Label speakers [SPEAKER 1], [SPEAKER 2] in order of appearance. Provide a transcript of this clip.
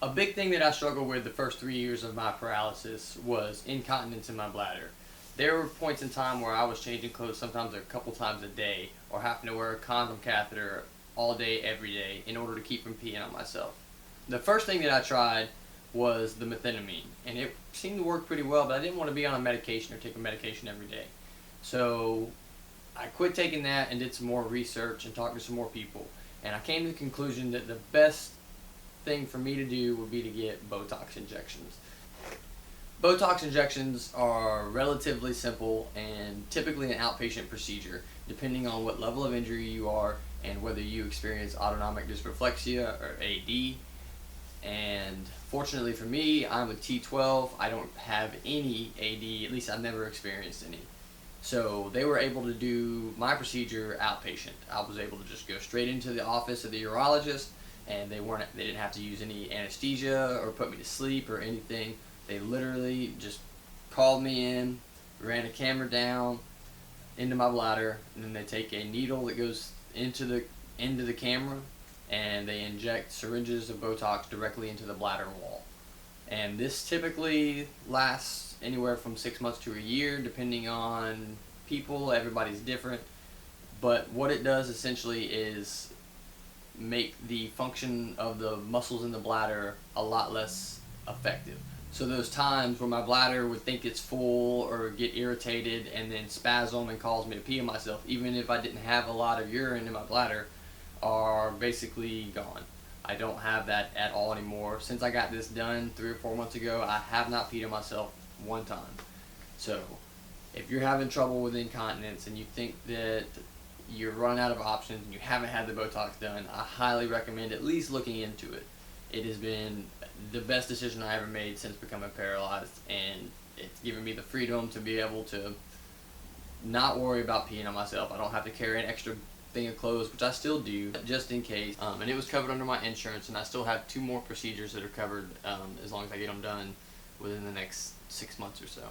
[SPEAKER 1] A big thing that I struggled with the first 3 years of my paralysis was incontinence in my bladder. There were points in time where I was changing clothes sometimes a couple times a day, or having to wear a condom catheter all day, every day, in order to keep from peeing on myself. The first thing that I tried was the methenamine, and it seemed to work pretty well, but I didn't want to be on a medication or take a medication every day. So I quit taking that and did some more research and talked to some more people, and I came to the conclusion that the best thing for me to do would be to get Botox injections. Botox injections are relatively simple and typically an outpatient procedure, depending on what level of injury you are and whether you experience autonomic dysreflexia or AD. And fortunately for me, I'm a T12. I don't have any AD, at least I've never experienced any. So they were able to do my procedure outpatient. I was able to just go straight into the office of the urologist, and they didn't have to use any anesthesia or put me to sleep or anything. They literally just called me in, ran a camera down into my bladder, and then they take a needle that goes into the camera, and they inject syringes of Botox directly into the bladder wall. And this typically lasts anywhere from 6 months to a year, depending on people. Everybody's different. But what it does essentially is make the function of the muscles in the bladder a lot less effective. So those times where my bladder would think it's full or get irritated and then spasm and cause me to pee on myself, even if I didn't have a lot of urine in my bladder, are basically gone. I don't have that at all anymore. Since I got this done 3 or 4 months ago, I have not peed on myself one time. So if you're having trouble with incontinence and you think that you're running out of options and you haven't had the Botox done, I highly recommend at least looking into it. It has been the best decision I ever made since becoming paralyzed, and it's given me the freedom to be able to not worry about peeing on myself. I don't have to carry an extra thing of clothes, which I still do, just in case. And it was covered under my insurance, and I still have 2 more procedures that are covered as long as I get them done within the next 6 months or so.